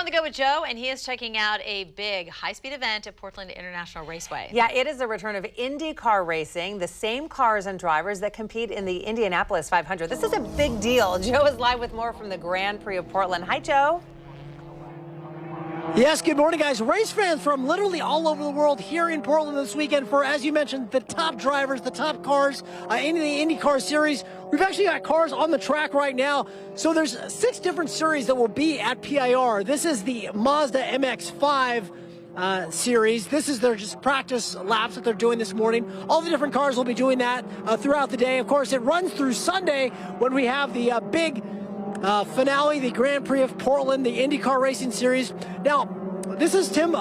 the Go with Joe, and he is checking out a big high-speed event at Portland International Raceway. Yeah, it is the return of IndyCar racing, the same cars and drivers that compete in the Indianapolis 500. This is a big deal. Joe is live with more from the Grand Prix of Portland. Hi, Joe. Yes, good morning, guys. Race fans from literally all over the world here in Portland this weekend for, as you mentioned, the top drivers, the top cars in the IndyCar series. We've actually got cars on the track right now. So there's 6 different series that will be at PIR. This is the Mazda MX-5 series. This is their just practice laps that they're doing this morning. All the different cars will be doing that throughout the day. Of course, it runs through Sunday when we have the big finale, the Grand Prix of Portland, the IndyCar Racing Series. Now, this is Tim.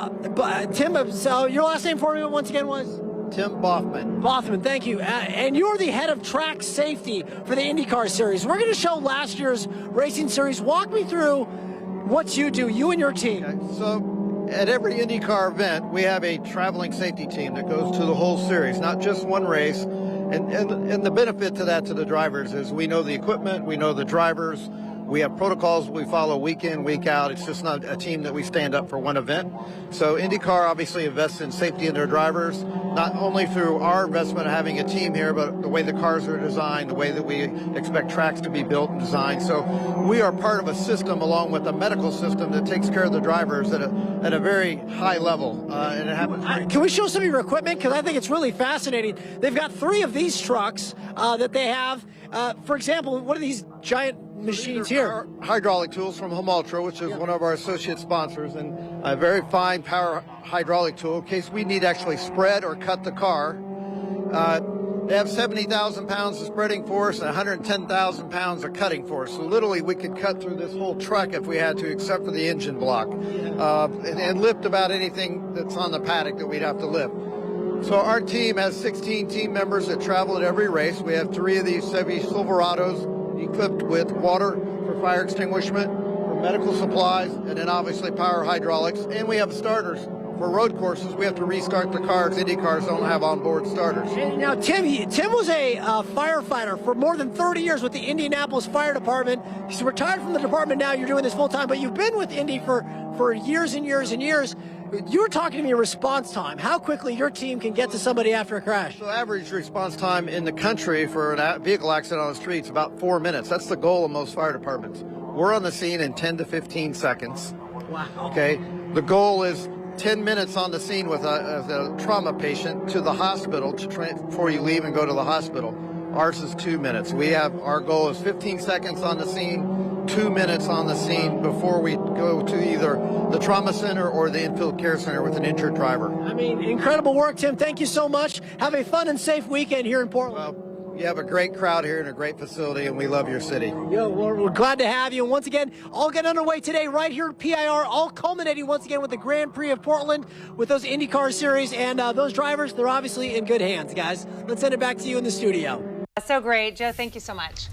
So your last name for me once again was? Tim Bothman. Bothman, thank you. And you're the head of track safety for the IndyCar Series. We're going to show last year's racing series. Walk me through what you do, you and your team. Okay, so at every IndyCar event, we have a traveling safety team that goes to the whole series, not just one race. And the benefit to that to the drivers is we know the equipment, we know the drivers, we have protocols we follow week in, week out. It's just not a team that we stand up for one event. So IndyCar obviously invests in safety in their drivers, not only through our investment of having a team here, but the way the cars are designed, the way that we expect tracks to be built and designed. So we are part of a system along with a medical system that takes care of the drivers at a very high level. And it happens. Can we show some of your equipment? Because I think it's really fascinating. They've got 3 of these trucks that they have. For example, what are these giant machines here? Hydraulic tools from Home Ultra, which is one of our associate sponsors, and a very fine power hydraulic tool in case we need to actually spread or cut the car. They have 70,000 pounds of spreading force and 110,000 pounds of cutting force. So literally we could cut through this whole truck if we had to, except for the engine block, and lift about anything that's on the paddock that we'd have to lift. So our team has 16 team members that travel at every race. We have 3 of these Chevy Silverados equipped with water for fire extinguishment, for medical supplies, and then obviously power hydraulics. And we have starters. For road courses, we have to restart the cars. Indy cars don't have onboard starters. And now, Tim was a firefighter for more than 30 years with the Indianapolis Fire Department. He's retired from the department now. You're doing this full time, but you've been with Indy for years and years and years. You were talking to me response time, how quickly your team can get to somebody after a crash. So average response time in the country for a vehicle accident on the streets about 4 minutes. That's the goal of most fire departments. We're on the scene in 10 to 15 seconds. Wow. Okay. The goal is 10 minutes on the scene with a trauma patient to the hospital before you leave and go to the hospital. Ours is 2 minutes. Our goal is 15 seconds on the scene, 2 minutes on the scene before we go to either the trauma center or the infield care center with an injured driver. I mean, incredible work, Tim. Thank you so much. Have a fun and safe weekend here in Portland. You have a great crowd here and a great facility, and we love your city. We're glad to have you. And once again, all get underway today right here at PIR, all culminating once again with the Grand Prix of Portland with those IndyCar series. And those drivers, they're obviously in good hands, guys. Let's send it back to you in the studio. So great. Joe, thank you so much.